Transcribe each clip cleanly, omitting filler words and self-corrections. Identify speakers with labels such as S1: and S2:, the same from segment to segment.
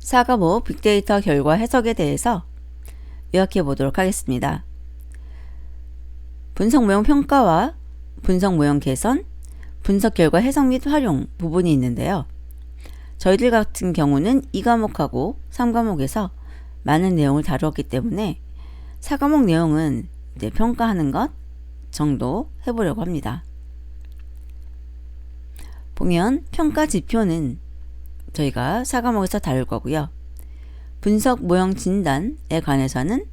S1: 4과목 빅데이터 결과 해석에 대해서 요약해 보도록 하겠습니다. 분석 모형 평가와 분석 모형 개선, 분석 결과 해석 및 활용 부분이 있는데요. 저희들 같은 경우는 2과목하고 3과목에서 많은 내용을 다루었기 때문에 4과목 내용은 이제 평가하는 것 정도 해보려고 합니다. 보면 평가 지표는 저희가 4과목에서 다룰 거고요. 분석 모형 진단에 관해서는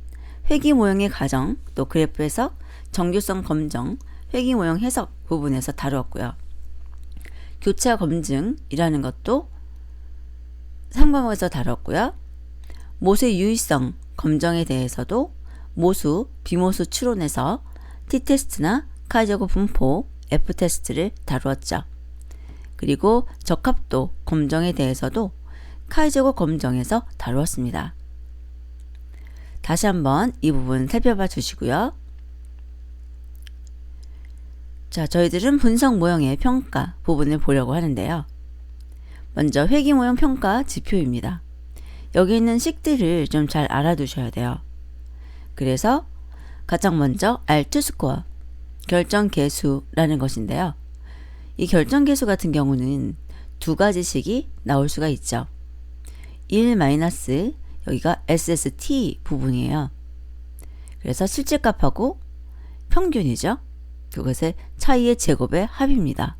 S1: 회귀 모형의 가정, 또 그래프 해석, 정교성 검정, 회귀 모형 해석 부분에서 다루었고요. 교차 검증이라는 것도 3과목에서 다뤘고요. 모수의 유의성 검정에 대해서도 모수, 비모수 추론에서 T테스트나 카이저그 분포, F테스트를 다루었죠. 그리고 적합도 검정에 대해서도 카이저그 검정에서 다루었습니다. 다시 한번 이 부분 살펴봐 주시고요. 자, 저희들은 분석 모형의 평가 부분을 보려고 하는데요. 먼저 회귀 모형 평가 지표입니다. 여기 있는 식들을 좀 잘 알아두셔야 돼요. 그래서 가장 먼저 R2스코어, 결정계수라는 것인데요. 이 결정계수 같은 경우는 두 가지 식이 나올 수가 있죠. 1 마이너스 여기가 SST 부분이에요. 그래서 실제값하고 평균이죠. 그것의 차이의 제곱의 합입니다.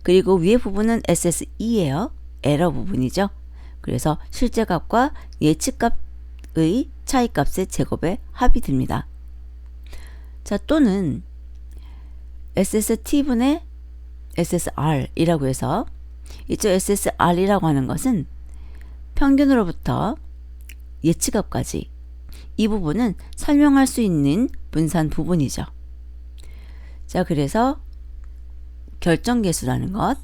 S1: 그리고 위에 부분은 SSE예요. 에러 부분이죠. 그래서 실제값과 예측값의 차이값의 제곱의 합이 됩니다. 자, 또는 SST분의 SSR이라고 해서 이쪽 SSR이라고 하는 것은 평균으로부터 예측값까지 이 부분은 설명할 수 있는 분산 부분이죠. 자, 그래서 결정계수라는 것,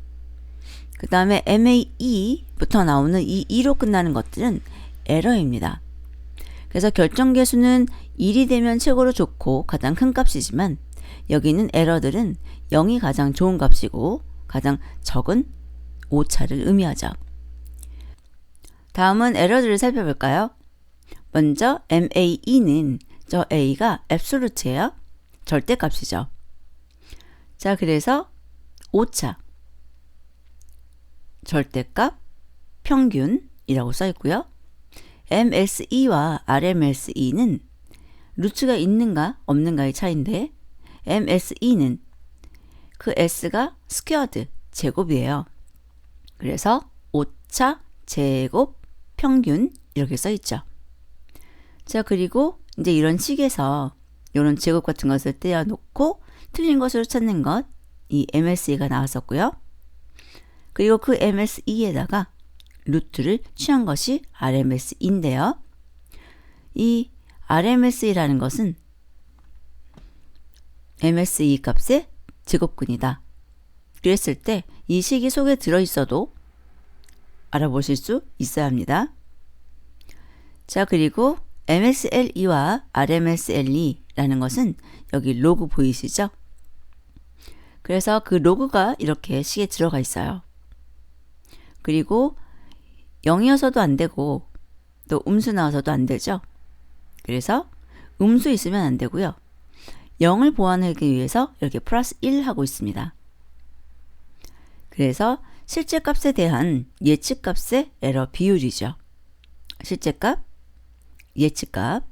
S1: 그 다음에 MAE부터 나오는 이 2로 끝나는 것들은 에러입니다. 그래서 결정계수는 1이 되면 최고로 좋고 가장 큰 값이지만 여기 있는 에러들은 0이 가장 좋은 값이고 가장 적은 오차를 의미하죠. 다음은 에러들을 살펴볼까요? 먼저 MAE는 저 A가 앱솔루트예요. 절대값이죠. 자, 그래서 오차, 절대값, 평균이라고 써 있고요. MSE와 RMSE는 루트가 있는가 없는가의 차이인데 MSE는 그 S가 스퀘어드, 제곱이에요. 그래서 오차, 제곱, 평균 이렇게 써 있죠. 자, 그리고 이제 이런 식에서 이런 제곱 같은 것을 떼어놓고 틀린 것으로 찾는 것, 이 MSE가 나왔었고요. 그리고 그 MSE에다가 루트를 취한 것이 RMSE인데요. 이 RMSE라는 것은 MSE 값의 제곱근이다. 그랬을 때 이 식이 속에 들어있어도 알아보실 수 있어야 합니다. 자, 그리고 MSLE와 RMSLE라는 것은 여기 로그 보이시죠? 그래서 그 로그가 이렇게 식에 들어가 있어요. 그리고 0이어서도 안 되고 또 음수 나와서도 안 되죠. 그래서 음수 있으면 안 되고요. 0을 보완하기 위해서 이렇게 플러스 1 하고 있습니다. 그래서 실제값에 대한 예측값의 에러 비율이죠. 실제값, 예측값,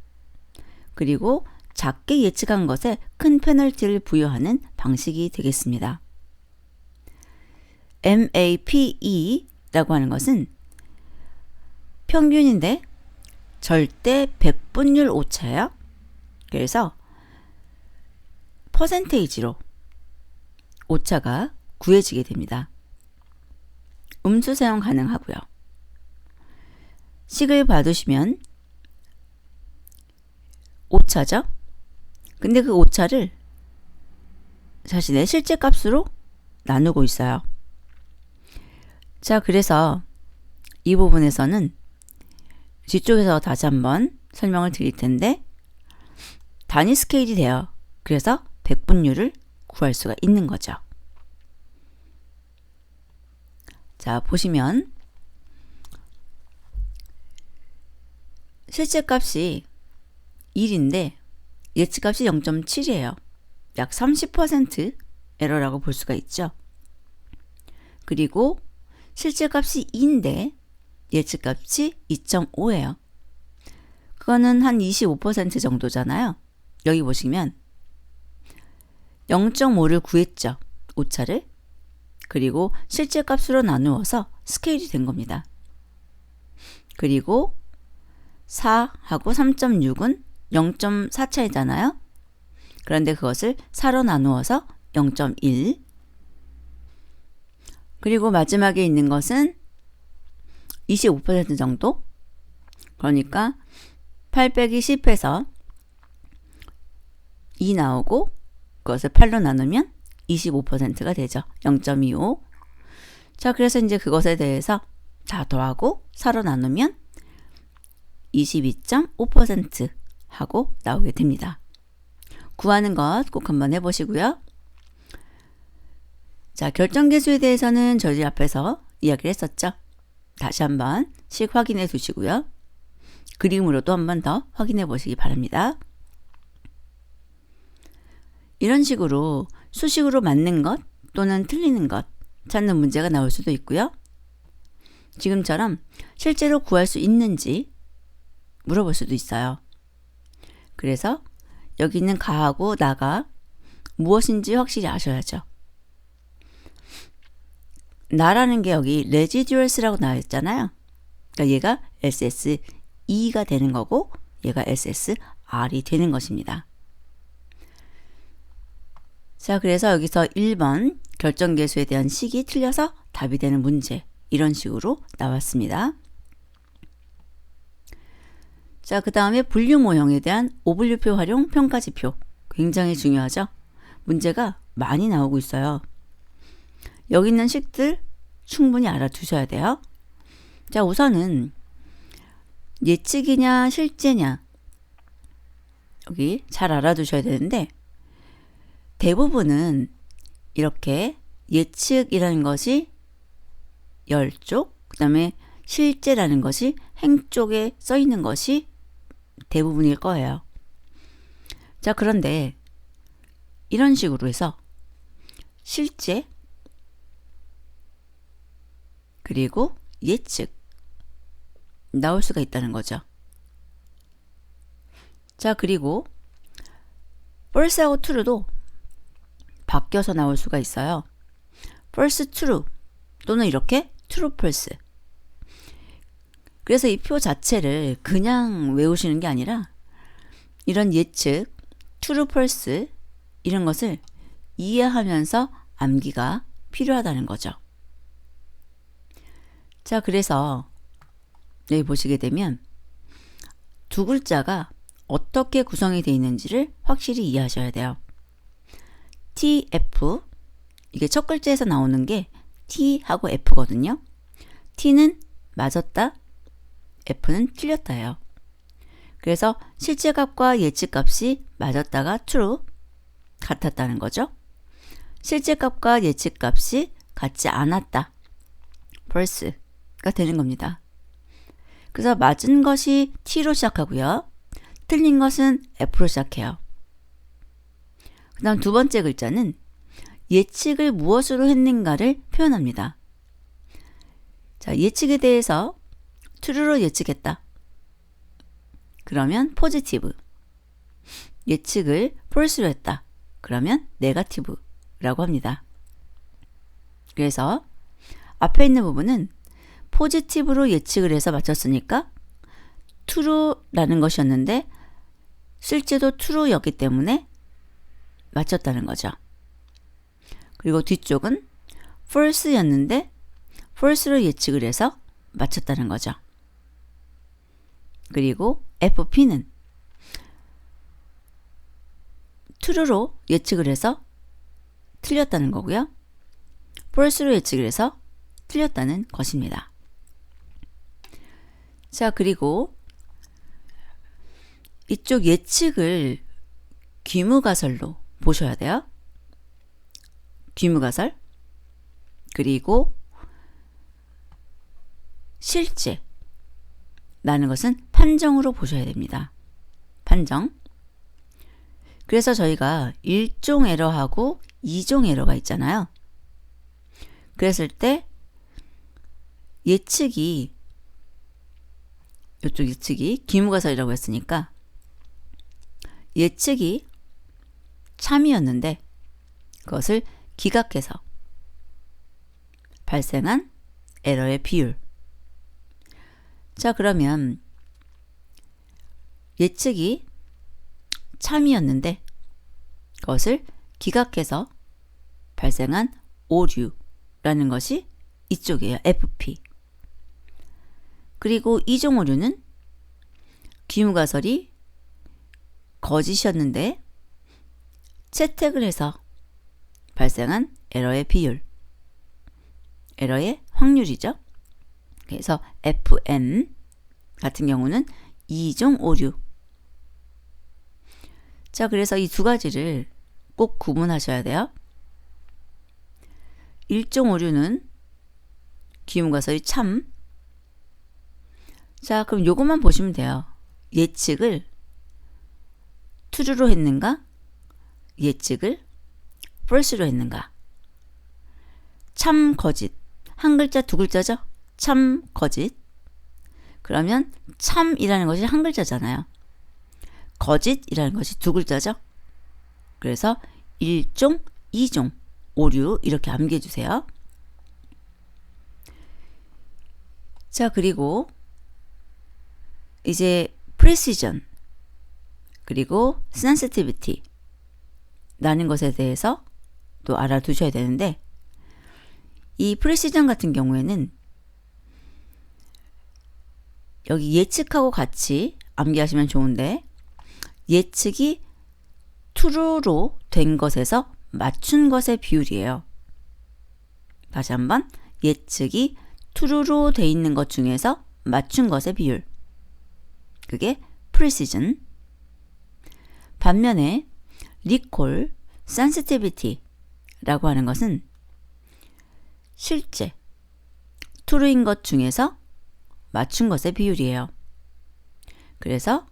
S1: 그리고 작게 예측한 것에 큰 페널티를 부여하는 방식이 되겠습니다. MAPE라고 하는 것은 평균인데 절대 백분율 오차예요. 그래서 퍼센테이지로 오차가 구해지게 됩니다. 음수 사용 가능하고요. 식을 봐두시면 오차죠. 근데 그 오차를 자신의 실제 값으로 나누고 있어요. 자, 그래서 이 부분에서는 뒤쪽에서 다시 한번 설명을 드릴 텐데 단위 스케일이 돼요. 그래서 백분율을 구할 수가 있는 거죠. 자, 보시면 실제 값이 1인데 예측값이 0.7이에요. 약 30% 에러라고 볼 수가 있죠. 그리고 실제 값이 2인데 예측값이 2.5예요. 그거는 한 25% 정도잖아요. 여기 보시면 0.5를 구했죠. 오차를. 그리고 실제 값으로 나누어서 스케일이 된 겁니다. 그리고 4하고 3.6은 0.4 차이잖아요. 그런데 그것을 4로 나누어서 0.1. 그리고 마지막에 있는 것은 25% 정도. 그러니까 8 빼기 10해서 2 나오고 그것을 8로 나누면 25%가 되죠. 0.25. 자, 그래서 이제 그것에 대해서 다 더하고 4로 나누면 22.5% 하고 나오게 됩니다. 구하는 것 꼭 한번 해보시고요. 자, 결정계수에 대해서는 저희 앞에서 이야기를 했었죠. 다시 한번 씩 확인해 두시고요. 그림으로도 한번 더 확인해 보시기 바랍니다. 이런 식으로 수식으로 맞는 것 또는 틀리는 것 찾는 문제가 나올 수도 있고요. 지금처럼 실제로 구할 수 있는지 물어볼 수도 있어요. 그래서 여기 있는 가하고 나가 무엇인지 확실히 아셔야죠. 나라는 게 여기 residuals라고 나와 있잖아요. 그러니까 얘가 SSE가 되는 거고 얘가 SSR이 되는 것입니다. 자, 그래서 여기서 1번 결정계수에 대한 식이 틀려서 답이 되는 문제, 이런 식으로 나왔습니다. 자, 그 다음에 분류 모형에 대한 오분류표 활용 평가지표, 굉장히 중요하죠. 문제가 많이 나오고 있어요. 여기 있는 식들 충분히 알아두셔야 돼요. 자, 우선은 예측이냐 실제냐 여기 잘 알아두셔야 되는데, 대부분은 이렇게 예측이라는 것이 열 쪽, 그 다음에 실제라는 것이 행 쪽에 써 있는 것이 대부분일 거예요. 자, 그런데 이런 식으로 해서 실제 그리고 예측 나올 수가 있다는 거죠. 자, 그리고 false하고 true도 바뀌어서 나올 수가 있어요. false true 또는 이렇게 true false. 그래서 이 표 자체를 그냥 외우시는 게 아니라 이런 예측, true false 이런 것을 이해하면서 암기가 필요하다는 거죠. 자, 그래서 여기 보시게 되면 두 글자가 어떻게 구성이 되어 있는지를 확실히 이해하셔야 돼요. TF, 이게 첫 글자에서 나오는 게 T하고 F거든요. T는 맞았다, F는 틀렸다예요. 그래서 실제값과 예측값이 맞았다가 true, 같았다는 거죠. 실제값과 예측값이 같지 않았다, false가 되는 겁니다. 그래서 맞은 것이 T로 시작하고요. 틀린 것은 F로 시작해요. 그 다음 두 번째 글자는 예측을 무엇으로 했는가를 표현합니다. 자, 예측에 대해서 true로 예측했다. 그러면 positive. 예측을 false로 했다. 그러면 negative라고 합니다. 그래서 앞에 있는 부분은 positive로 예측을 해서 맞췄으니까 true라는 것이었는데 실제도 true였기 때문에 맞췄다는 거죠. 그리고 뒤쪽은 false였는데 false로 예측을 해서 맞췄다는 거죠. 그리고 FP는 true로 예측을 해서 틀렸다는 거고요. false로 예측을 해서 틀렸다는 것입니다. 자, 그리고 이쪽 예측을 귀무가설로 보셔야 돼요. 귀무가설. 그리고 실제 라는 것은 판정으로 보셔야 됩니다. 판정. 그래서 저희가 1종 에러하고 2종 에러가 있잖아요. 그랬을 때 예측이 이쪽 예측이 기무가설이라고 했으니까 예측이 참이었는데 그것을 기각해서 발생한 에러의 비율. 자, 그러면 예측이 참이었는데 그것을 기각해서 발생한 오류라는 것이 이쪽이에요. FP. 그리고 이종 오류는 기무가설이 거짓이었는데 채택을 해서 발생한 에러의 비율, 에러의 확률이죠. 그래서 FM 같은 경우는 2종 오류. 자, 그래서 이 두 가지를 꼭 구분하셔야 돼요. 1종 오류는 기무가설이 참. 자, 그럼 요것만 보시면 돼요. 예측을 true로 했는가? 예측을 false로 했는가? 참, 거짓. 한 글자, 두 글자죠? 참, 거짓. 그러면 참이라는 것이 한 글자잖아요. 거짓이라는 것이 두 글자죠. 그래서 1종, 2종, 오류 이렇게 암기해 주세요. 자, 그리고 이제 precision 그리고 sensitivity 라는 것에 대해서 또 알아두셔야 되는데, 이 precision 같은 경우에는 여기 예측하고 같이 암기하시면 좋은데, 예측이 true로 된 것에서 맞춘 것의 비율이에요. 다시 한번, 예측이 true로 돼 있는 것 중에서 맞춘 것의 비율. 그게 precision. 반면에 recall, sensitivity라고 하는 것은 실제 true인 것 중에서 맞춘 것의 비율이에요. 그래서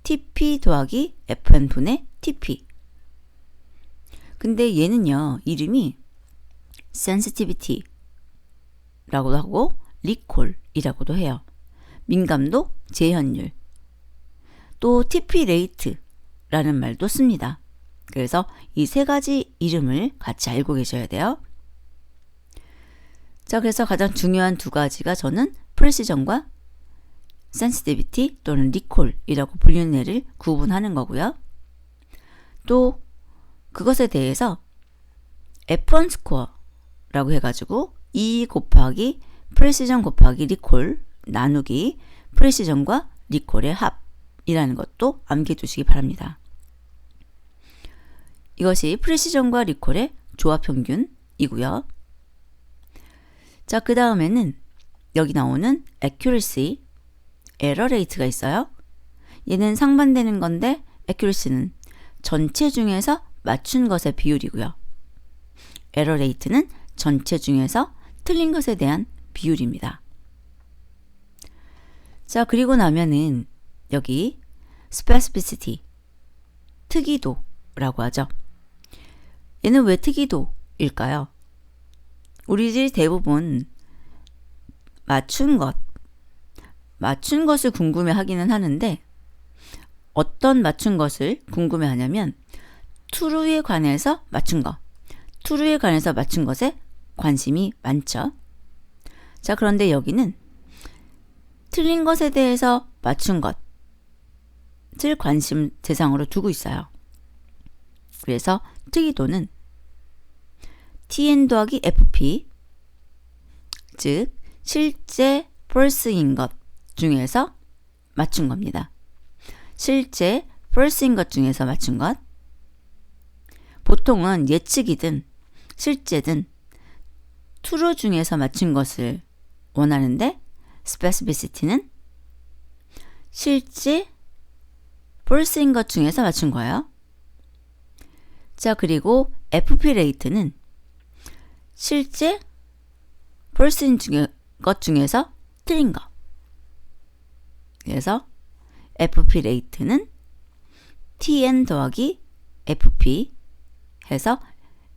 S1: TP 더하기 FN 분의 TP. 근데 얘는요, 이름이 sensitivity라고도 하고 recall이라고도 해요. 민감도, 재현율. 또 TP rate라는 말도 씁니다. 그래서 이 세 가지 이름을 같이 알고 계셔야 돼요. 자, 그래서 가장 중요한 두 가지가 저는 precision과 sensitivity 또는 recall이라고 불리는 애를 구분하는 거고요. 또 그것에 대해서 F1 스코어라고 해가지고 E 곱하기 precision 곱하기 recall 나누기 precision과 recall의 합이라는 것도 암기해 두시기 바랍니다. 이것이 precision과 recall의 조합평균이고요. 자, 그 다음에는 여기 나오는 accuracy, error rate가 있어요. 얘는 상반되는 건데 accuracy는 전체 중에서 맞춘 것의 비율이고요. error rate는 전체 중에서 틀린 것에 대한 비율입니다. 자, 그리고 나면은 여기 specificity, 특이도라고 하죠. 얘는 왜 특이도일까요? 우리들이 대부분 맞춘 것을 궁금해 하기는 하는데, 어떤 맞춘 것을 궁금해 하냐면 true에 관해서 맞춘 것, true에 관해서 맞춘 것에 관심이 많죠. 자, 그런데 여기는 틀린 것에 대해서 맞춘 것을 관심 대상으로 두고 있어요. 그래서 특이도는 TN 더하기 FP, 즉 실제 false인 것 중에서 맞춘 겁니다. 실제 false인 것 중에서 맞춘 것. 보통은 예측이든 실제든 true 중에서 맞춘 것을 원하는데, specificity는 실제 false인 것 중에서 맞춘 거예요. 자, 그리고 FP rate는 실제 false인 것 중에서 틀린 것. 그래서 FP 레이트는 TN 더하기 FP 해서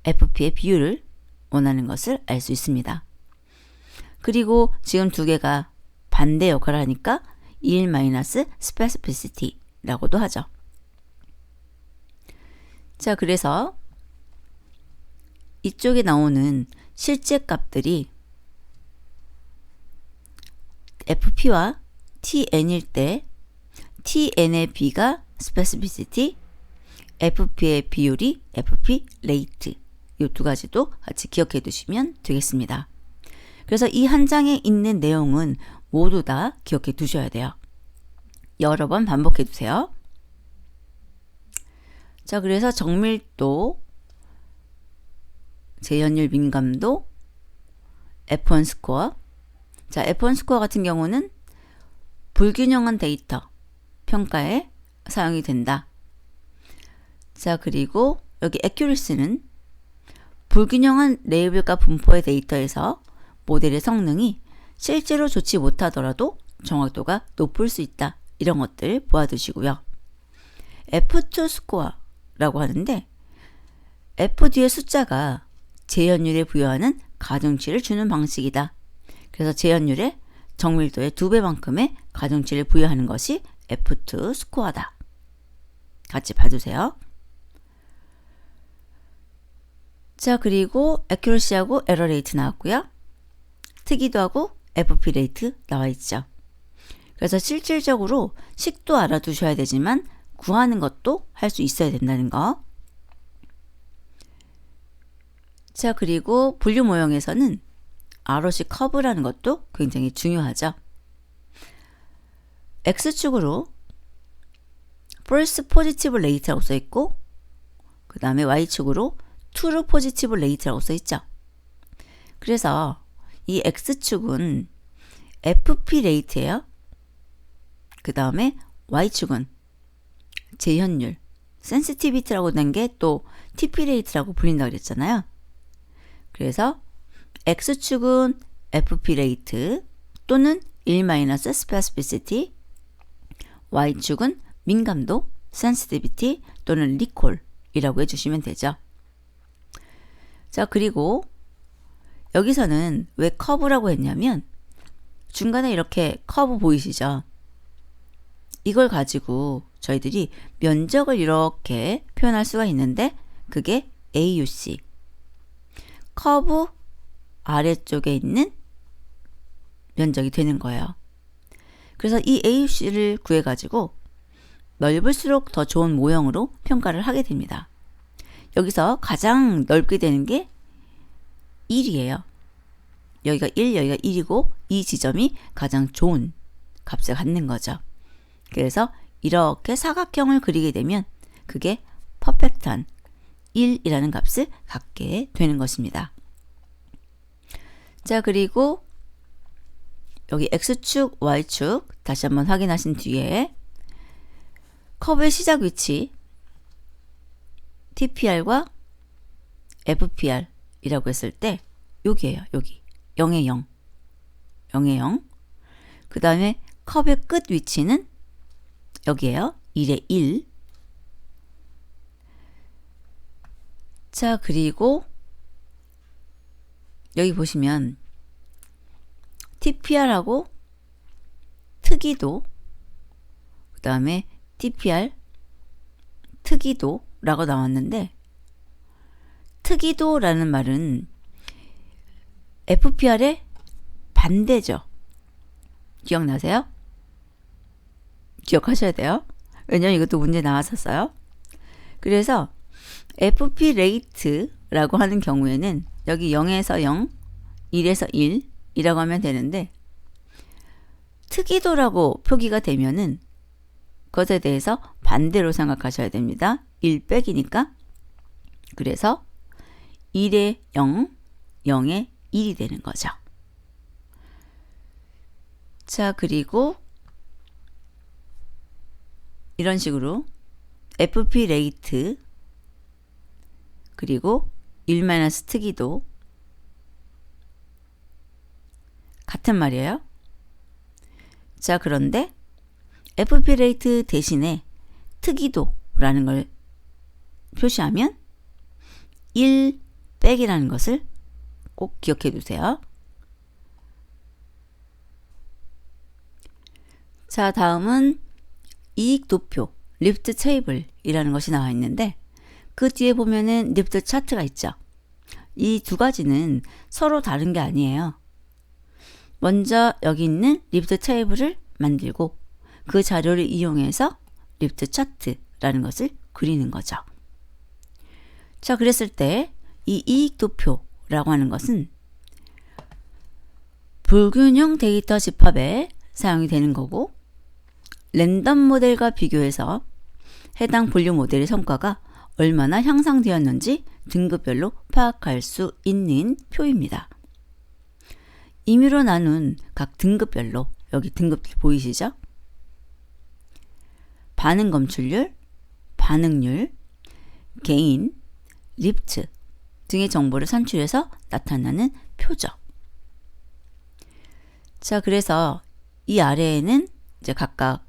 S1: FP의 비율을 원하는 것을 알 수 있습니다. 그리고 지금 두 개가 반대 역할을 하니까 2일- specificity라고도 하죠. 자, 그래서 이쪽에 나오는 실제 값들이 FP와 TN일 때 TN의 B가 specificity, FP의 비율이 FP rate, 이 두 가지도 같이 기억해 두시면 되겠습니다. 그래서 이 한 장에 있는 내용은 모두 다 기억해 두셔야 돼요. 여러 번 반복해 두세요. 자, 그래서 정밀도, 재현율 민감도, F1 스코어. 자, F1 스코어 같은 경우는 불균형한 데이터 평가에 사용이 된다. 자, 그리고 여기 accuracy는 불균형한 레이블과 분포의 데이터에서 모델의 성능이 실제로 좋지 못하더라도 정확도가 높을 수 있다. 이런 것들 보아두시고요. F2 스코어라고 하는데 F 뒤에 숫자가 재현율에 부여하는 가중치를 주는 방식이다. 그래서 재현율의 정밀도의 2배만큼의 가중치를 부여하는 것이 F2 스코어다. 같이 봐두세요. 자, 그리고 accuracy하고 error rate 나왔고요. 특이도하고 FP rate 나와 있죠. 그래서 실질적으로 식도 알아두셔야 되지만 구하는 것도 할 수 있어야 된다는 거. 자, 그리고 분류 모형에서는 ROC 커브라는 것도 굉장히 중요하죠. X축으로 false positive rate라고 써있고, 그 다음에 Y축으로 true positive rate라고 써있죠. 그래서 이 X축은 FP rate예요. 그 다음에 Y축은 재현율, sensitivity라고 된 게 또 TP rate라고 불린다고 그랬잖아요. 그래서 X축은 FP rate 또는 1-specificity, Y축은 민감도, sensitivity 또는 recall이라고 해주시면 되죠. 자, 그리고 여기서는 왜 커브라고 했냐면 중간에 이렇게 커브 보이시죠? 이걸 가지고 저희들이 면적을 이렇게 표현할 수가 있는데 그게 AUC, 커브 아래쪽에 있는 면적이 되는 거예요. 그래서 이 AUC를 구해가지고 넓을수록 더 좋은 모형으로 평가를 하게 됩니다. 여기서 가장 넓게 되는 게 1이에요. 여기가 1, 여기가 1이고 이 지점이 가장 좋은 값을 갖는 거죠. 그래서 이렇게 사각형을 그리게 되면 그게 퍼펙트한 1이라는 값을 갖게 되는 것입니다. 자, 그리고 여기 X축, Y축 다시 한번 확인하신 뒤에 커브의 시작 위치 TPR과 FPR 이라고 했을 때 여기에요. 여기 0에 0, 0에 0. 그 다음에 컵의 끝 위치는 여기에요. 1에 1. 자, 그리고 여기 보시면 TPR하고 특이도, 그 다음에 TPR, 특이도라고 나왔는데 특이도라는 말은 FPR의 반대죠. 기억나세요? 기억하셔야 돼요. 왜냐면 이것도 문제 나왔었어요. 그래서 FP rate라고 하는 경우에는 여기 0에서 0, 1에서 1이라고 하면 되는데 특이도라고 표기가 되면은 그것에 대해서 반대로 생각하셔야 됩니다. 1 빼기니까. 그래서 1에 0, 0에 1이 되는 거죠. 자, 그리고 이런 식으로 FP 레이트 그리고 1- 특이도 같은 말이에요. 자, 그런데 FP 레이트 대신에 특이도라는 걸 표시하면 1 빼기라는 것을 꼭 기억해 두세요. 자, 다음은 이익 도표, 리프트 테이블이라는 것이 나와 있는데 그 뒤에 보면은 리프트 차트가 있죠. 이 두 가지는 서로 다른 게 아니에요. 먼저 여기 있는 리프트 테이블을 만들고 그 자료를 이용해서 리프트 차트라는 것을 그리는 거죠. 자, 그랬을 때 이 이익 도표라고 하는 것은 불균형 데이터 집합에 사용이 되는 거고 랜덤 모델과 비교해서 해당 분류 모델의 성과가 얼마나 향상되었는지 등급별로 파악할 수 있는 표입니다. 임의로 나눈 각 등급별로 여기 등급들 보이시죠? 반응 검출률, 반응률, 게인, 리프트 등의 정보를 산출해서 나타나는 표죠. 자, 그래서 이 아래에는 이제 각각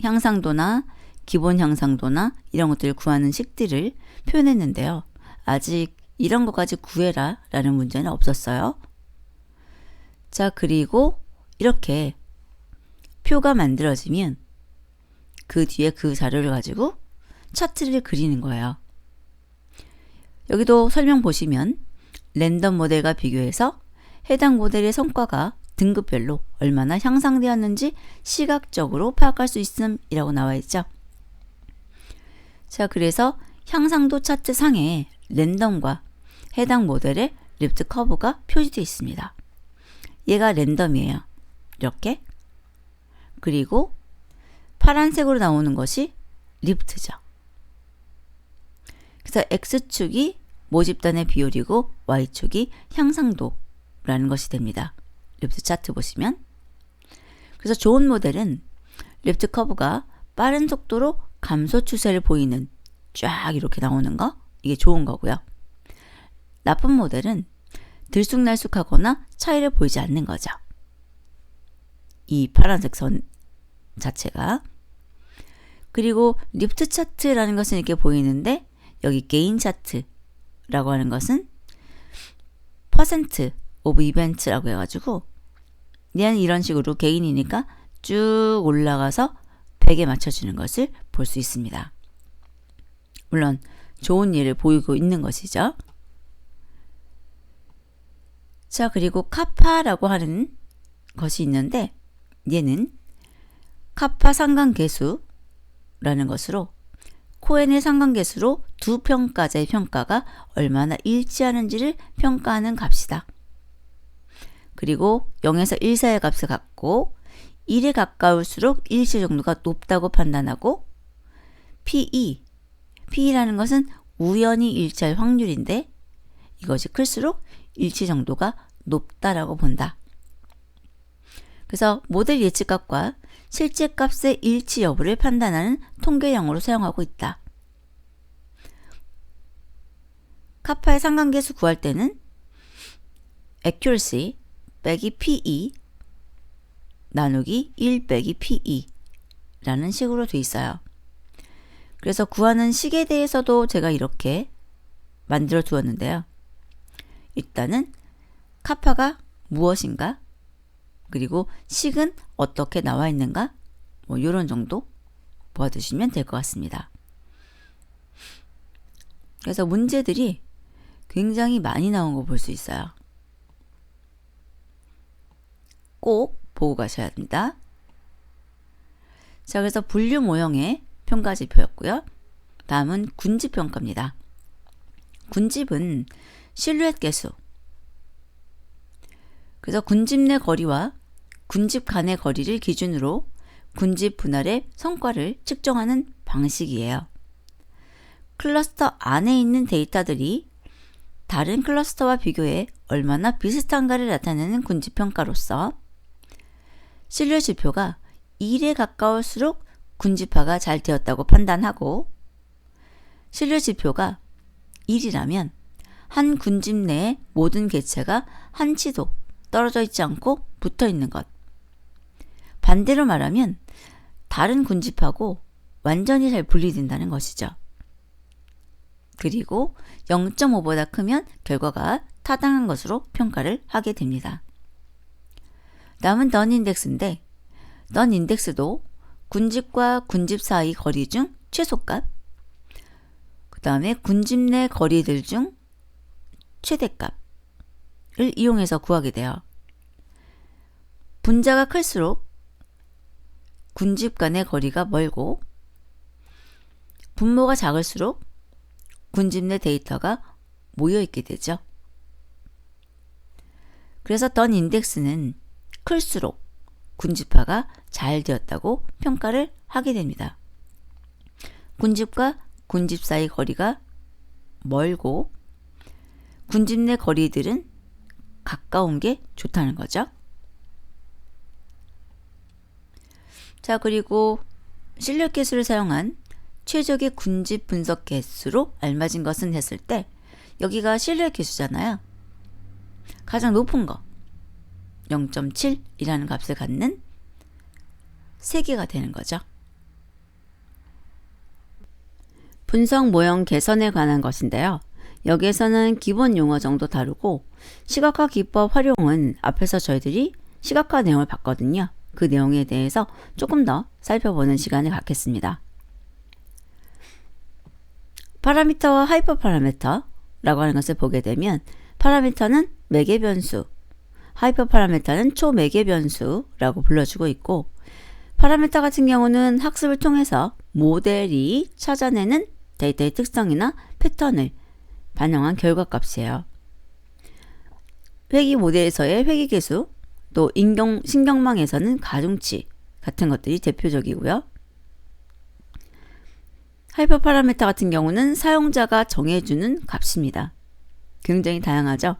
S1: 향상도나 기본 향상도나 이런 것들을 구하는 식들을 표현했는데요. 아직 이런 것까지 구해라 라는 문제는 없었어요. 자, 그리고 이렇게 표가 만들어지면 그 뒤에 그 자료를 가지고 차트를 그리는 거예요. 여기도 설명 보시면 랜덤 모델과 비교해서 해당 모델의 성과가 등급별로 얼마나 향상되었는지 시각적으로 파악할 수 있음이라고 나와 있죠. 자, 그래서 향상도 차트 상에 랜덤과 해당 모델의 리프트 커브가 표시되어 있습니다. 얘가 랜덤이에요. 이렇게. 그리고 파란색으로 나오는 것이 리프트죠. 그래서 X축이 모집단의 비율이고 Y축이 향상도라는 것이 됩니다. 리프트 차트 보시면. 그래서 좋은 모델은 리프트 커브가 빠른 속도로 감소 추세를 보이는 쫙 이렇게 나오는 거, 이게 좋은 거고요. 나쁜 모델은 들쑥날쑥하거나 차이를 보이지 않는 거죠. 이 파란색 선 자체가. 그리고 리프트 차트라는 것은 이렇게 보이는데 여기 게인 차트라고 하는 것은 퍼센트 오브 이벤트라고 해가지고 얘는 이런 식으로 게인이니까 쭉 올라가서 100에 맞춰주는 것을 볼 수 있습니다. 물론 좋은 예를 보이고 있는 것이죠. 자, 그리고 카파라고 하는 것이 있는데 얘는 카파 상관계수라는 것으로 코엔의 상관계수로 두 평가자의 평가가 얼마나 일치하는지를 평가하는 값이다. 그리고 0에서 1 사이의 값을 갖고 1에 가까울수록 일치 정도가 높다고 판단하고 P라는 것은 우연히 일치할 확률인데 이것이 클수록 일치 정도가 높다라고 본다. 그래서 모델 예측값과 실제 값의 일치 여부를 판단하는 통계형으로 사용하고 있다. 카파의 상관계수 구할 때는 accuracy 빼기 PE 나누기 1 빼기 PE 라는 식으로 돼 있어요. 그래서 구하는 식에 대해서도 제가 이렇게 만들어 두었는데요. 일단은 카파가 무엇인가, 그리고 식은 어떻게 나와 있는가, 뭐 이런 정도 보아두시면 될 것 같습니다. 그래서 문제들이 굉장히 많이 나온 거 볼 수 있어요. 꼭 보고 가셔야 합니다. 자, 그래서 분류 모형의 평가지표였고요. 다음은 군집평가입니다. 군집은 실루엣 계수. 그래서 군집 내 거리와 군집 간의 거리를 기준으로 군집 분할의 성과를 측정하는 방식이에요. 클러스터 안에 있는 데이터들이 다른 클러스터와 비교해 얼마나 비슷한가를 나타내는 군집평가로서 실루엣 지표가 1에 가까울수록 군집화가 잘 되었다고 판단하고 실루엣 지표가 1이라면 한 군집 내의 모든 개체가 한치도 떨어져 있지 않고 붙어 있는 것. 반대로 말하면 다른 군집하고 완전히 잘 분리된다는 것이죠. 그리고 0.5보다 크면 결과가 타당한 것으로 평가를 하게 됩니다. 다음은 넌 인덱스인데 넌 인덱스도 군집과 군집 사이 거리 중 최소값, 그 다음에 군집 내 거리들 중 최대값을 이용해서 구하게 돼요. 분자가 클수록 군집 간의 거리가 멀고 분모가 작을수록 군집 내 데이터가 모여있게 되죠. 그래서 던 인덱스는 클수록 군집화가 잘 되었다고 평가를 하게 됩니다. 군집과 군집 사이 거리가 멀고 군집 내 거리들은 가까운 게 좋다는 거죠. 자, 그리고 실력 개수를 사용한 최적의 군집 분석 개수로 알맞은 것은 했을 때 여기가 실력 개수잖아요. 가장 높은 거 0.7이라는 값을 갖는 3개가 되는 거죠. 분석 모형 개선에 관한 것인데요. 여기에서는 기본 용어 정도 다루고 시각화 기법 활용은 앞에서 저희들이 시각화 내용을 봤거든요. 그 내용에 대해서 조금 더 살펴보는 시간을 갖겠습니다. 파라미터와 하이퍼 파라미터라고 하는 것을 보게 되면 파라미터는 매개 변수, 하이퍼 파라미터는 초매개 변수라고 불러주고 있고 파라미터 같은 경우는 학습을 통해서 모델이 찾아내는 데이터의 특성이나 패턴을 반영한 결과값이에요. 회귀 모델에서의 회귀 개수, 또 신경망에서는 가중치 같은 것들이 대표적이고요. 하이퍼 파라미터 같은 경우는 사용자가 정해주는 값입니다. 굉장히 다양하죠?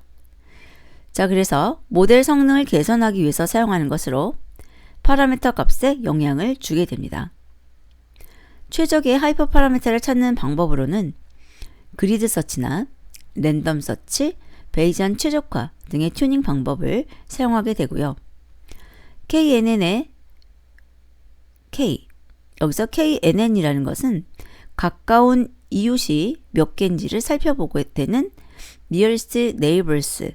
S1: 자, 그래서 모델 성능을 개선하기 위해서 사용하는 것으로 파라미터 값에 영향을 주게 됩니다. 최적의 하이퍼 파라미터를 찾는 방법으로는 그리드 서치나 랜덤 서치, 베이지안 최적화 등의 튜닝 방법을 사용하게 되고요. KNN의 K, 여기서 KNN이라는 것은 가까운 이웃이 몇 개인지를 살펴보게 되는 nearest neighbors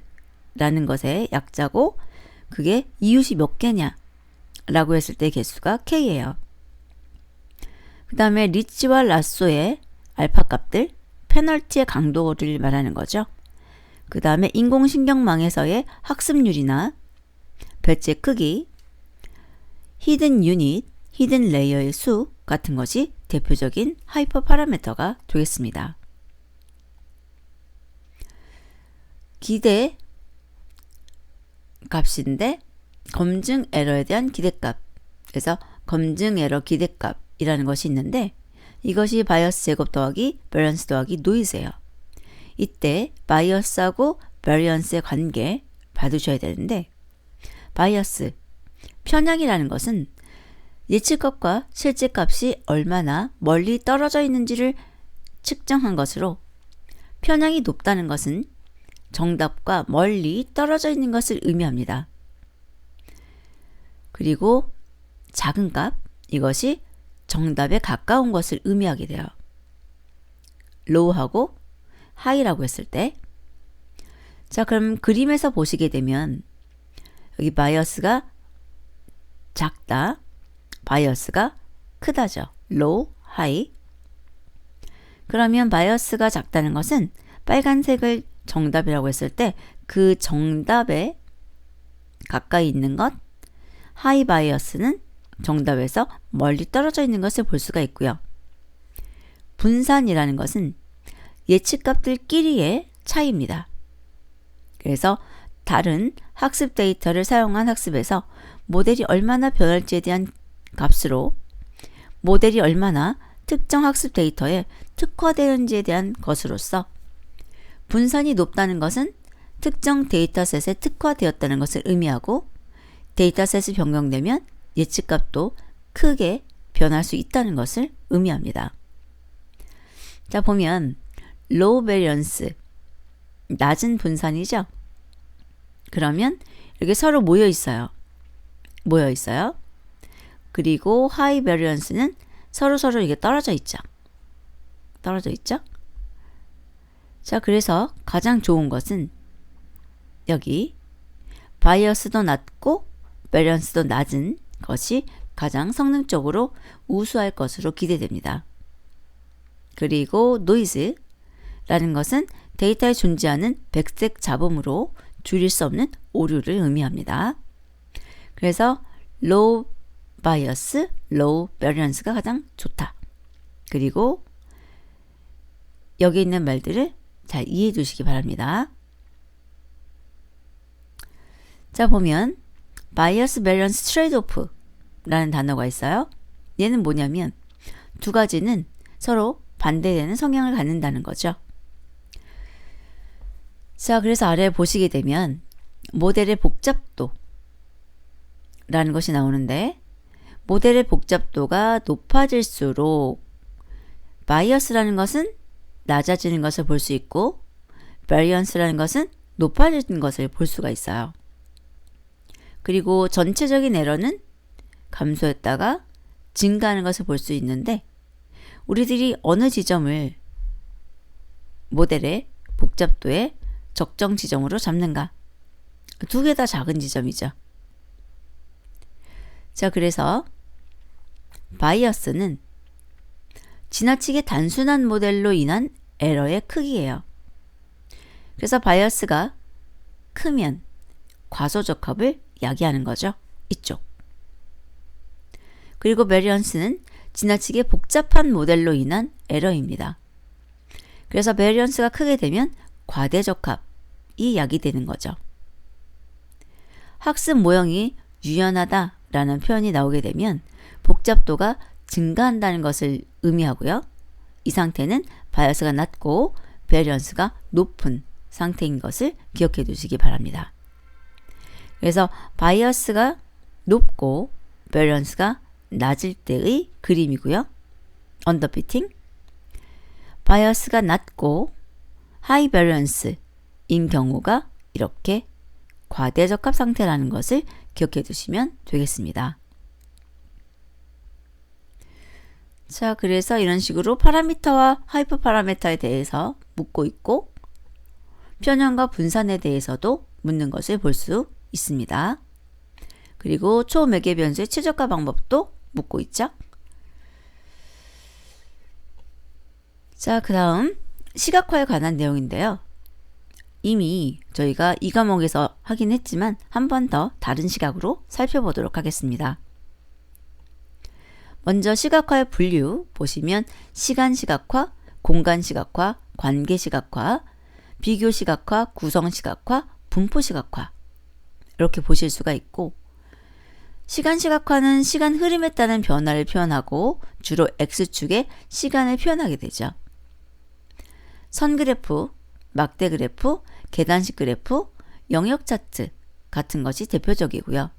S1: 라는 것의 약자고 그게 이웃이 몇 개냐 라고 했을 때 개수가 K예요. 그 다음에 리치와 라쏘의 알파 값들, 페널티의 강도를 말하는 거죠. 그 다음에 인공신경망에서의 학습률이나 배치의 크기, 히든 유닛, 히든 레이어의 수 같은 것이 대표적인 하이퍼 파라미터가 되겠습니다. 기대 값인데 검증 에러에 대한 기대값, 그래서 검증 에러 기대값이라는 것이 있는데 이것이 바이어스 제곱 더하기 베리언스 더하기 노이즈예요. 이때 바이어스하고 베리언스의 관계 봐두셔야 되는데 바이어스, 편향이라는 것은 예측값과 실제값이 얼마나 멀리 떨어져 있는지를 측정한 것으로 편향이 높다는 것은 정답과 멀리 떨어져 있는 것을 의미합니다. 그리고 작은 값, 이것이 정답에 가까운 것을 의미하게 돼요. 로우하고 하이라고 했을 때, 자, 그럼 그림에서 보시게 되면 여기 바이어스가 작다, 바이어스가 크다죠. 로우, 하이. 그러면 바이어스가 작다는 것은 빨간색을 정답이라고 했을 때 그 정답에 가까이 있는 것, 하이 바이어스는 정답에서 멀리 떨어져 있는 것을 볼 수가 있고요. 분산이라는 것은 예측값들끼리의 차이입니다. 그래서 다른 학습 데이터를 사용한 학습에서 모델이 얼마나 변할지에 대한 값으로 모델이 얼마나 특정 학습 데이터에 특화되는지에 대한 것으로서 분산이 높다는 것은 특정 데이터셋에 특화되었다는 것을 의미하고 데이터셋이 변경되면 예측값도 크게 변할 수 있다는 것을 의미합니다. 자, 보면 low variance, 낮은 분산이죠. 그러면 이렇게 서로 모여 있어요. 그리고 high variance는 서로 이게 떨어져 있죠. 자, 그래서 가장 좋은 것은 여기 바이어스도 낮고 베리언스도 낮은 것이 가장 성능적으로 우수할 것으로 기대됩니다. 그리고 노이즈라는 것은 데이터에 존재하는 백색 잡음으로 줄일 수 없는 오류를 의미합니다. 그래서 low bias, low variance가 가장 좋다. 그리고 여기 있는 말들을 잘 이해해 두시기 바랍니다. 자, 보면 bias variance trade-off 라는 단어가 있어요. 얘는 뭐냐면 두 가지는 서로 반대되는 성향을 갖는다는 거죠. 자, 그래서 아래 보시게 되면 모델의 복잡도 라는 것이 나오는데 모델의 복잡도가 높아질수록 바이어스라는 것은 낮아지는 것을 볼 수 있고 베리언스라는 것은 높아지는 것을 볼 수가 있어요. 그리고 전체적인 에러는 감소했다가 증가하는 것을 볼 수 있는데 우리들이 어느 지점을 모델의 복잡도의 적정 지점으로 잡는가? 두 개 다 작은 지점이죠. 자, 그래서 바이어스는 지나치게 단순한 모델로 인한 에러의 크기예요. 그래서 바이어스가 크면 과소적합을 야기하는 거죠. 이쪽. 그리고 베리언스는 지나치게 복잡한 모델로 인한 에러입니다. 그래서 베리언스가 크게 되면 과대적합이 야기되는 거죠. 학습 모형이 유연하다라는 표현이 나오게 되면 복잡도가 증가한다는 것을 의미하고요. 이 상태는 바이어스가 낮고 베리언스가 높은 상태인 것을 기억해 두시기 바랍니다. 그래서 바이어스가 높고 베리언스가 낮을 때의 그림이고요. 언더피팅, 바이어스가 낮고 하이 베리언스인 경우가 이렇게 과대적합 상태라는 것을 기억해 두시면 되겠습니다. 자, 그래서 이런 식으로 파라미터와 하이퍼 파라미터에 대해서 묻고 있고 편향과 분산에 대해서도 묻는 것을 볼 수 있습니다. 그리고 초매개 변수의 최저가 방법도 묻고 있죠. 자, 그 다음 시각화에 관한 내용인데요. 이미 저희가 이 과목에서 하긴 했지만 한 번 더 다른 시각으로 살펴보도록 하겠습니다. 먼저 시각화의 분류 보시면 시간 시각화, 공간 시각화, 관계 시각화, 비교 시각화, 구성 시각화, 분포 시각화 이렇게 보실 수가 있고 시간 시각화는 시간 흐름에 따른 변화를 표현하고 주로 X축의 시간을 표현하게 되죠. 선 그래프, 막대 그래프, 계단식 그래프, 영역 차트 같은 것이 대표적이고요.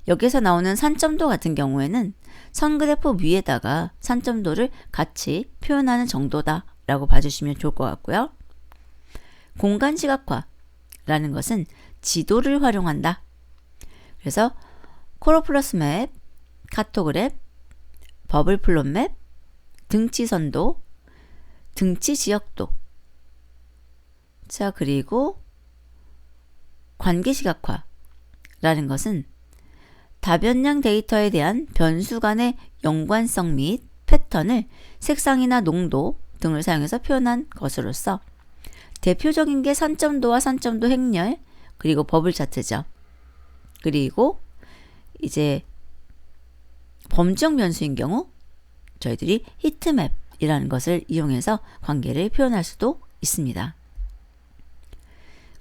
S1: 여기서 나오는 산점도 같은 경우에는 선 그래프 위에다가 산점도를 같이 표현하는 정도다 라고 봐주시면 좋을 것 같고요. 공간 시각화라는 것은 지도를 활용한다. 그래서 코로플러스 맵, 카토그래프, 버블 플롯 맵, 등치 선도, 등치 지역도. 자, 그리고 관계 시각화라는 것은 다변량 데이터에 대한 변수 간의 연관성 및 패턴을 색상이나 농도 등을 사용해서 표현한 것으로서 대표적인 게 산점도와 산점도 행렬 그리고 버블 차트죠. 그리고 이제 범주형 변수인 경우 저희들이 히트맵이라는 것을 이용해서 관계를 표현할 수도 있습니다.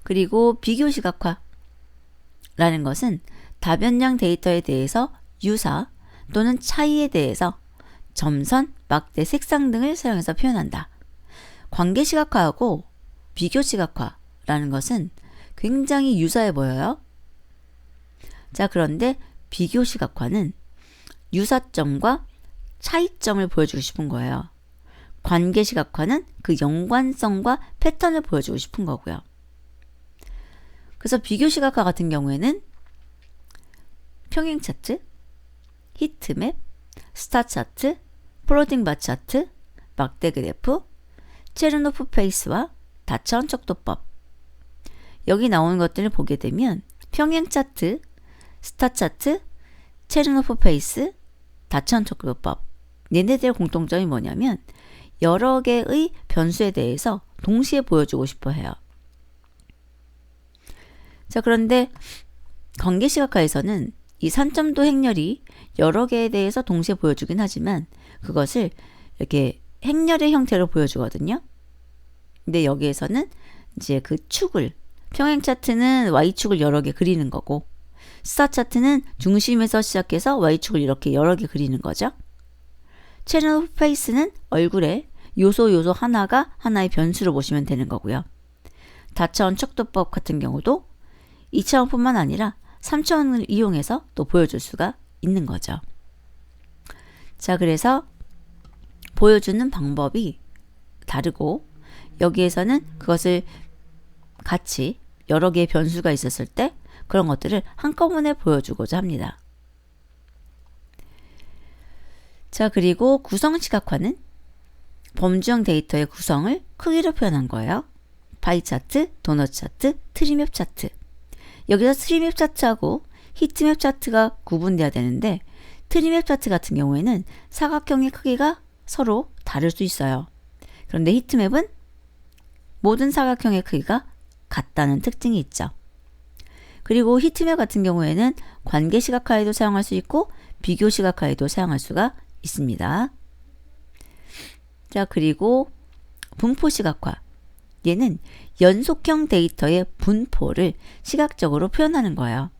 S1: 그리고 비교 시각화라는 것은 다변량 데이터에 대해서 유사 또는 차이에 대해서 점선, 막대, 색상 등을 사용해서 표현한다. 관계 시각화하고 비교 시각화라는 것은 굉장히 유사해 보여요. 자, 그런데 비교 시각화는 유사점과 차이점을 보여주고 싶은 거예요. 관계 시각화는 그 연관성과 패턴을 보여주고 싶은 거고요. 그래서 비교 시각화 같은 경우에는 평행 차트, 히트맵, 스타 차트, 플로팅 바 차트, 막대 그래프, 체르노프 페이스와 다차원 척도법. 여기 나오는 것들을 보게 되면 평행 차트, 스타 차트, 체르노프 페이스, 다차원 척도법. 얘네들의 공통점이 뭐냐면 여러 개의 변수에 대해서 동시에 보여주고 싶어 해요. 자, 그런데 관계시각화에서는 이 산점도 행렬이 여러 개에 대해서 동시에 보여주긴 하지만 그것을 이렇게 행렬의 형태로 보여주거든요. 근데 여기에서는 이제 그 축을, 평행 차트는 Y축을 여러 개 그리는 거고, 스타 차트는 중심에서 시작해서 Y축을 이렇게 여러 개 그리는 거죠. 체르노프 페이스는 얼굴에 요소 하나가 하나의 변수로 보시면 되는 거고요. 다차원 척도법 같은 경우도 2차원뿐만 아니라 3차원을 이용해서 또 보여줄 수가 있는 거죠. 자, 그래서 보여주는 방법이 다르고 여기에서는 그것을 같이 여러 개의 변수가 있었을 때 그런 것들을 한꺼번에 보여주고자 합니다. 자, 그리고 구성시각화는 범주형 데이터의 구성을 크기로 표현한 거예요. 파이 차트, 도넛 차트, 트리맵 차트. 여기서 트리맵 차트하고 히트맵 차트가 구분돼야 되는데 트리맵 차트 같은 경우에는 사각형의 크기가 서로 다를 수 있어요. 그런데 히트맵은 모든 사각형의 크기가 같다는 특징이 있죠. 그리고 히트맵 같은 경우에는 관계시각화에도 사용할 수 있고 비교시각화에도 사용할 수가 있습니다. 자, 그리고 분포시각화. 얘는 연속형 데이터의 분포를 시각적으로 표현하는 거예요.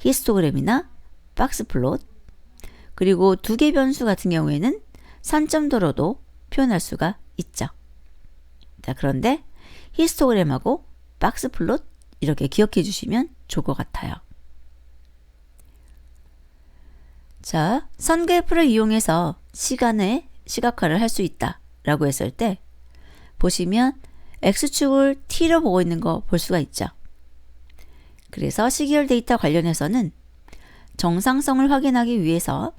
S1: 히스토그램이나 박스플롯, 그리고 두 개 변수 같은 경우에는 산점도로도 표현할 수가 있죠. 자, 그런데 히스토그램하고 박스플롯 이렇게 기억해 주시면 좋을 것 같아요. 자, 선그래프를 이용해서 시간의 시각화를 할 수 있다 라고 했을 때 보시면 X축을 T로 보고 있는 거 볼 수가 있죠. 그래서 시계열 데이터 관련해서는 정상성을 확인하기 위해서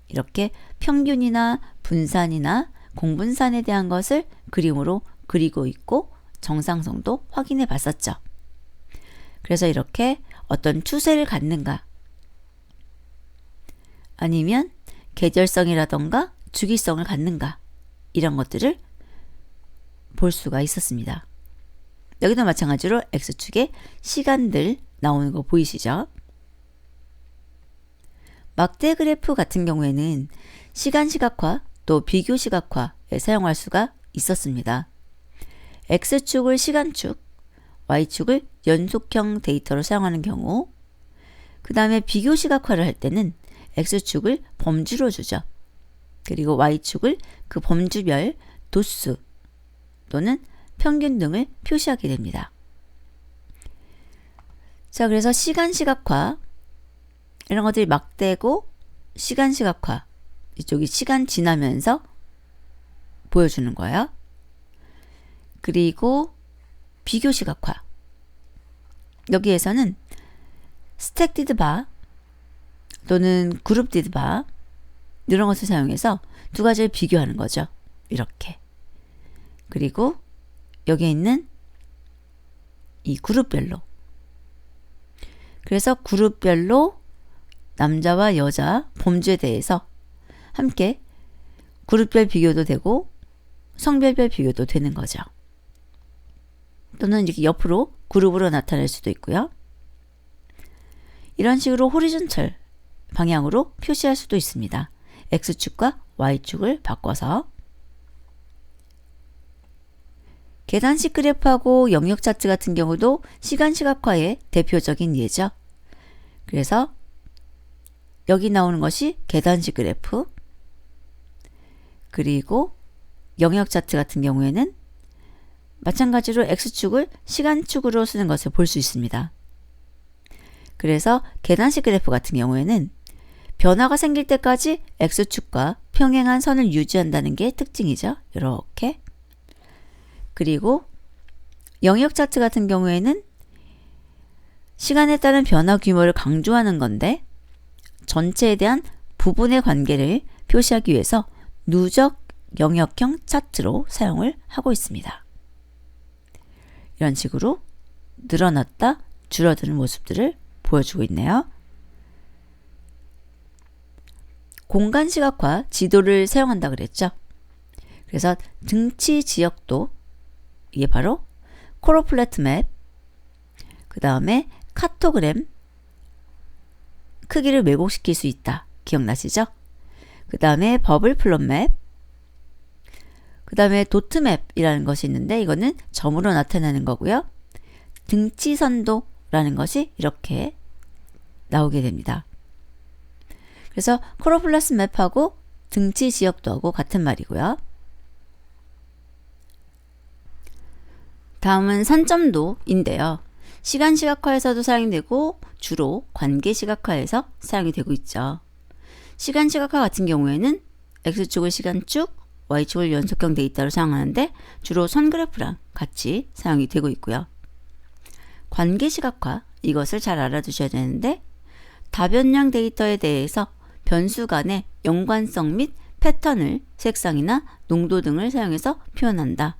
S1: 이렇게 평균이나 분산이나 공분산에 대한 것을 그림으로 그리고 있고 정상성도 확인해 봤었죠. 그래서 이렇게 어떤 추세를 갖는가 아니면 계절성이라던가 주기성을 갖는가 이런 것들을 볼 수가 있었습니다. 여기도 마찬가지로 X축에 시간들 나오는 거 보이시죠? 막대 그래프 같은 경우에는 시간 시각화 또 비교 시각화에 사용할 수가 있었습니다. X축을 시간축, Y축을 연속형 데이터로 사용하는 경우, 그 다음에 비교 시각화를 할 때는 X축을 범주로 주죠. 그리고 Y축을 그 범주별 도수 또는 평균 등을 표시하게 됩니다. 자, 그래서 시간 시각화 이런 것들이 막대고 시간 시각화 이쪽이 시간 지나면서 보여주는 거예요. 그리고 비교 시각화 여기에서는 스택 디드 바 또는 그룹 디드 바 이런 것을 사용해서 두 가지를 비교하는 거죠. 이렇게. 그리고 여기에 있는 이 그룹별로 그래서 그룹별로 남자와 여자 범주에 대해서 함께 그룹별 비교도 되고 성별별 비교도 되는 거죠. 또는 이렇게 옆으로 그룹으로 나타낼 수도 있고요. 이런 식으로 호리존털 방향으로 표시할 수도 있습니다. X축과 Y축을 바꿔서 계단식 그래프하고 영역 차트 같은 경우도 시간 시각화의 대표적인 예죠. 그래서 여기 나오는 것이 계단식 그래프 그리고 영역 차트 같은 경우에는 마찬가지로 X축을 시간축으로 쓰는 것을 볼 수 있습니다. 그래서 계단식 그래프 같은 경우에는 변화가 생길 때까지 X축과 평행한 선을 유지한다는 게 특징이죠. 이렇게. 그리고 영역 차트 같은 경우에는 시간에 따른 변화 규모를 강조하는 건데 전체에 대한 부분의 관계를 표시하기 위해서 누적 영역형 차트로 사용을 하고 있습니다. 이런 식으로 늘어났다 줄어드는 모습들을 보여주고 있네요. 공간 시각화 지도를 사용한다 그랬죠. 그래서 등치 지역도 이게 바로 코로플래트 맵, 그 다음에 카토그램 크기를 왜곡시킬 수 있다. 기억나시죠? 그 다음에 버블 플롯 맵, 그 다음에 도트 맵이라는 것이 있는데 이거는 점으로 나타내는 거고요. 등치 선도라는 것이 이렇게 나오게 됩니다. 그래서 코로플러스 맵하고 등치 지역도하고 같은 말이고요. 다음은 산점도인데요. 시간 시각화에서도 사용이 되고 주로 관계 시각화에서 사용이 되고 있죠. 시간 시각화 같은 경우에는 X축을 시간축, Y축을 연속형 데이터로 사용하는데 주로 선그래프랑 같이 사용이 되고 있고요. 관계 시각화, 이것을 잘 알아두셔야 되는데 다변량 데이터에 대해서 변수 간의 연관성 및 패턴을 색상이나 농도 등을 사용해서 표현한다.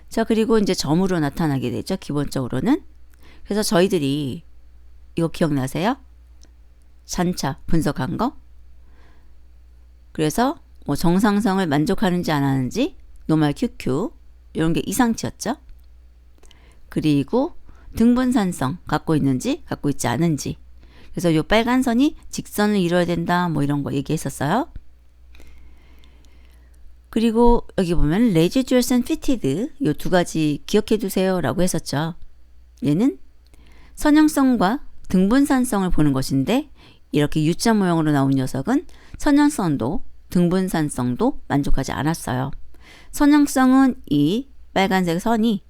S1: 자, 그리고 이제 점으로 나타나게 되죠. 기본적으로는. 그래서 저희들이 이거 기억나세요? 잔차 분석한 거. 그래서 뭐 정상성을 만족하는지 안 하는지 노멀 QQ 이런 게 이상치였죠. 그리고 등분산성 갖고 있는지 갖고 있지 않은지. 그래서 이 빨간 선이 직선을 이루어야 된다 뭐 이런 거 얘기했었어요. 그리고 여기 보면 Residuals and Fitted 이 두 가지 기억해 두세요 라고 했었죠. 얘는 선형성과 등분산성을 보는 것인데 이렇게 U자 모형으로 나온 녀석은 선형성도 등분산성도 만족하지 않았어요. 선형성은 이 빨간색 선이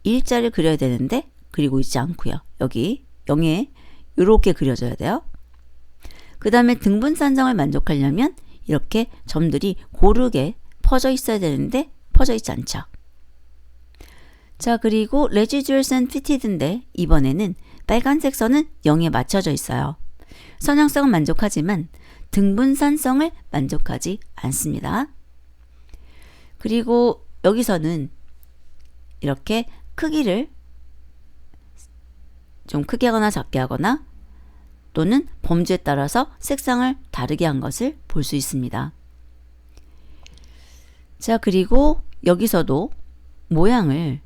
S1: 일자를 그려야 되는데 그리고 있지 않고요. 여기 0에 이렇게 그려져야 돼요. 그 다음에 등분산성을 만족하려면 이렇게 점들이 고르게 퍼져 있어야 되는데 퍼져 있지 않죠. 자, 그리고 Residuals and Fitted인데 이번에는 빨간색 선은 0에 맞춰져 있어요. 선형성은 만족하지만 등분산성을 만족하지 않습니다. 그리고 여기서는 이렇게 크기를 좀 크게 하거나 작게 하거나 또는 범주에 따라서 색상을 다르게 한 것을 볼 수 있습니다. 자, 그리고 여기서도 모양을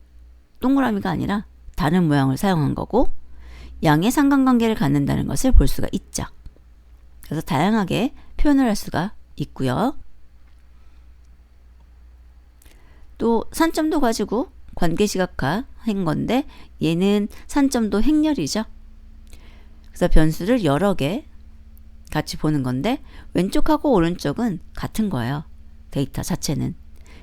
S1: 동그라미가 아니라 다른 모양을 사용한 거고 양의 상관관계를 갖는다는 것을 볼 수가 있죠. 그래서 다양하게 표현을 할 수가 있고요. 또 산점도 가지고 관계시각화 한 건데 얘는 산점도 행렬이죠. 그래서 변수를 여러 개 같이 보는 건데 왼쪽하고 오른쪽은 같은 거예요. 데이터 자체는.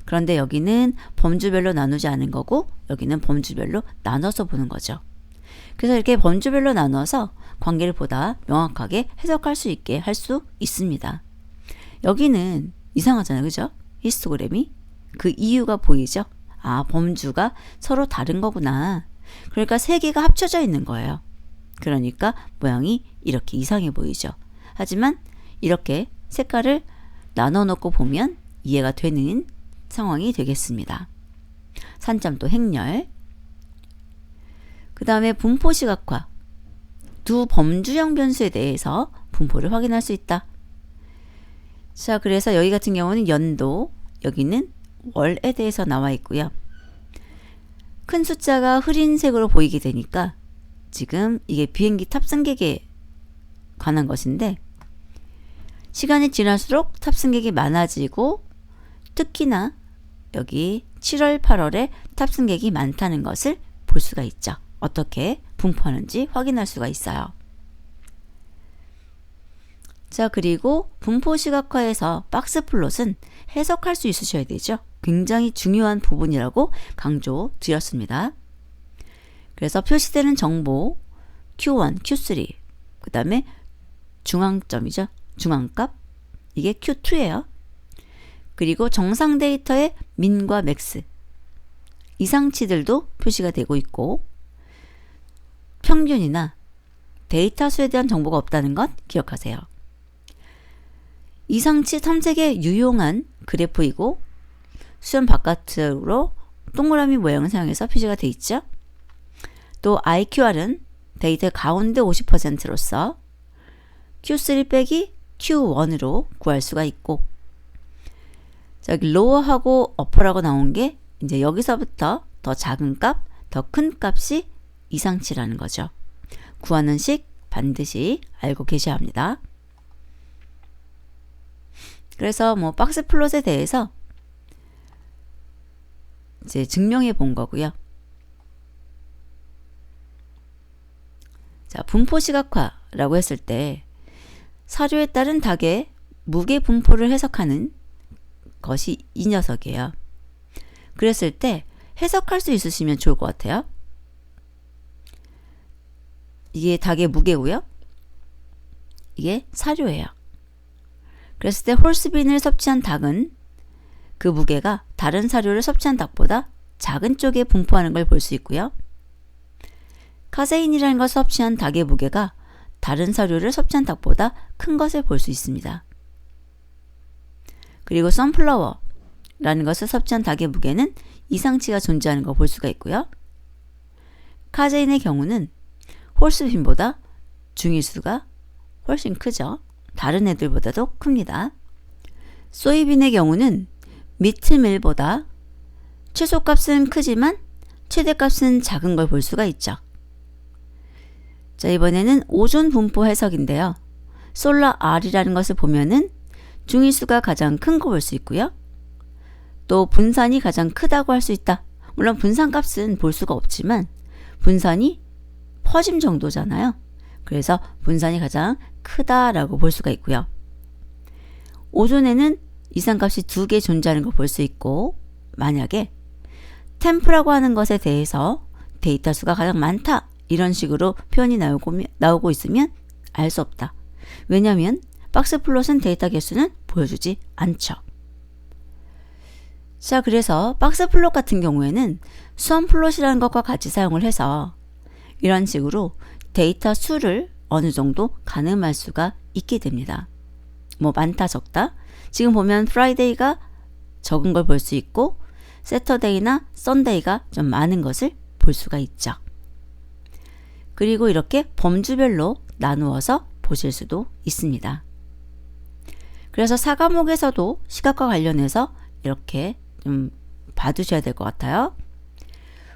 S1: 그런데 여기는 범주별로 나누지 않은 거고 여기는 범주별로 나눠서 보는 거죠. 그래서 이렇게 범주별로 나눠서 관계를 보다 명확하게 해석할 수 있게 할 수 있습니다. 여기는 이상하잖아요. 그죠? 히스토그램이. 그 이유가 보이죠? 아, 범주가 서로 다른 거구나. 그러니까 세 개가 합쳐져 있는 거예요. 그러니까 모양이 이렇게 이상해 보이죠. 하지만 이렇게 색깔을 나눠 놓고 보면 이해가 되는 상황이 되겠습니다. 산점도 행렬. 그 다음에 분포 시각화. 두 범주형 변수에 대해서 분포를 확인할 수 있다. 자, 그래서 여기 같은 경우는 연도, 여기는 월에 대해서 나와 있고요. 큰 숫자가 흐린 색으로 보이게 되니까 지금 이게 비행기 탑승객에 관한 것인데 시간이 지날수록 탑승객이 많아지고 특히나 여기 7월, 8월에 탑승객이 많다는 것을 볼 수가 있죠. 어떻게 분포하는지 확인할 수가 있어요. 자, 그리고 분포 시각화에서 박스 플롯은 해석할 수 있으셔야 되죠. 굉장히 중요한 부분이라고 강조드렸습니다. 그래서 표시되는 정보 Q1, Q3, 그 다음에 중앙점이죠. 중앙값, 이게 Q2예요. 그리고 정상 데이터의 민과 맥스, 이상치들도 표시가 되고 있고 평균이나 데이터 수에 대한 정보가 없다는 것 기억하세요. 이상치 탐색에 유용한 그래프이고 수염 바깥으로 동그라미 모양을 사용해서 표시가 되어 있죠. 또 IQR은 데이터 가운데 50%로서 Q3 빼기 Q1으로 구할 수가 있고, 저기 로어하고 어퍼라고 나온 게 이제 여기서부터 더 작은 값, 더 큰 값이 이상치라는 거죠. 구하는 식 반드시 알고 계셔야 합니다. 그래서 뭐 박스 플롯에 대해서 이제 증명해 본 거고요. 자, 분포 시각화라고 했을 때 사료에 따른 닭의 무게 분포를 해석하는 것이 이 녀석이에요. 그랬을 때 해석할 수 있으시면 좋을 것 같아요. 이게 닭의 무게고요. 이게 사료예요. 그랬을 때 홀스빈을 섭취한 닭은 그 무게가 다른 사료를 섭취한 닭보다 작은 쪽에 분포하는 걸 볼 수 있고요. 카세인이라는 것을 섭취한 닭의 무게가 다른 사료를 섭취한 닭보다 큰 것을 볼 수 있습니다. 그리고 선플라워라는 것을 섭취한 닭의 무게는 이상치가 존재하는 걸 볼 수가 있고요. 카제인의 경우는 홀스빈보다 중위수가 훨씬 크죠. 다른 애들보다도 큽니다. 소이빈의 경우는 미트밀보다 최소값은 크지만 최대값은 작은 걸 볼 수가 있죠. 자, 이번에는 오존 분포 해석인데요. 솔라 R이라는 것을 보면은 중위수가 가장 큰 거 볼 수 있고요. 또 분산이 가장 크다고 할 수 있다. 물론 분산값은 볼 수가 없지만 분산이 퍼짐 정도잖아요. 그래서 분산이 가장 크다라고 볼 수가 있고요. 오존에는 이상값이 2개 존재하는 걸 볼 수 있고, 만약에 템프라고 하는 것에 대해서 데이터 수가 가장 많다 이런 식으로 표현이 나오고 있으면 알 수 없다. 왜냐하면 박스 플롯은 데이터 개수는 보여주지 않죠. 자, 그래서 박스 플롯 같은 경우에는 수험 플롯이라는 것과 같이 사용을 해서 이런 식으로 데이터 수를 어느 정도 가늠할 수가 있게 됩니다. 뭐 많다 적다. 지금 보면 프라이데이가 적은 걸 볼 수 있고 세터데이나 썬데이가 좀 많은 것을 볼 수가 있죠. 그리고 이렇게 범주별로 나누어서 보실 수도 있습니다. 그래서 4과목에서도 시각과 관련해서 이렇게 좀 봐두셔야 될 것 같아요.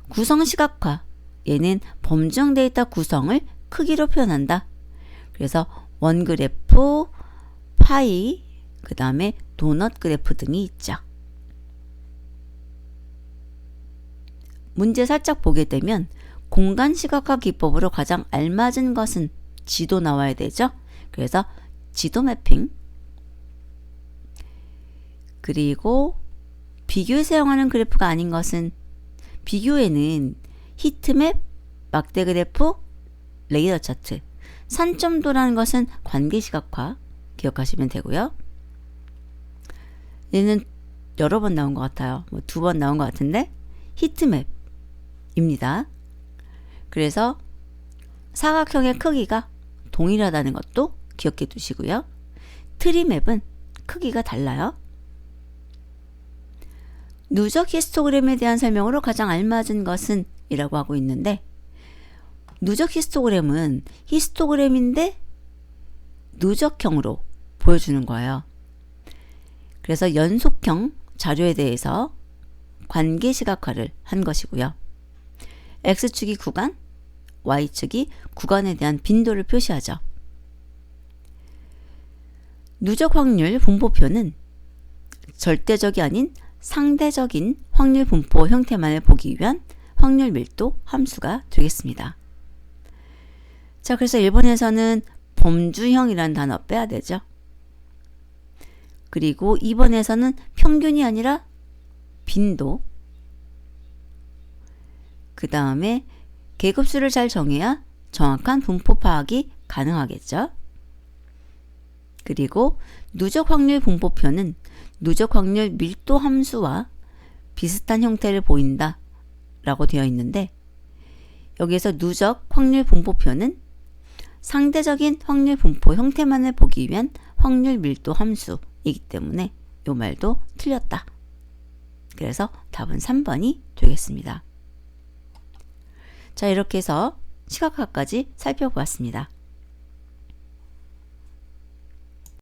S1: 구성 시각화. 얘는 범주형 데이터 구성을 크기로 표현한다. 그래서 원 그래프, 파이, 그 다음에 도넛 그래프 등이 있죠. 문제 살짝 보게 되면 공간 시각화 기법으로 가장 알맞은 것은 지도 나와야 되죠. 그래서 지도 매핑. 그리고 비교에 사용하는 그래프가 아닌 것은 비교에는 히트맵, 막대 그래프, 레이더 차트. 산점도라는 것은 관계 시각화 기억하시면 되고요. 얘는 여러 번 나온 것 같아요. 뭐 2번 나온 것 같은데 히트맵입니다. 그래서 사각형의 크기가 동일하다는 것도 기억해 두시고요. 트리맵은 크기가 달라요. 누적 히스토그램에 대한 설명으로 가장 알맞은 것은 이라고 하고 있는데, 누적 히스토그램은 히스토그램인데 누적형으로 보여주는 거예요. 그래서 연속형 자료에 대해서 관계 시각화를 한 것이고요. X축이 구간, Y축이 구간에 대한 빈도를 표시하죠. 누적 확률 분포표는 절대적이 아닌 상대적인 확률 분포 형태만을 보기 위한 확률 밀도 함수가 되겠습니다. 자, 그래서 1번에서는 범주형이라는 단어 빼야 되죠. 그리고 2번에서는 평균이 아니라 빈도, 그 다음에 계급수를 잘 정해야 정확한 분포 파악이 가능하겠죠. 그리고 누적 확률 분포표는 누적 확률 밀도 함수와 비슷한 형태를 보인다 라고 되어 있는데, 여기에서 누적 확률 분포표는 상대적인 확률 분포 형태만을 보기 위한 확률 밀도 함수이기 때문에 이 말도 틀렸다. 그래서 답은 3번이 되겠습니다. 자, 이렇게 해서 시각화까지 살펴보았습니다.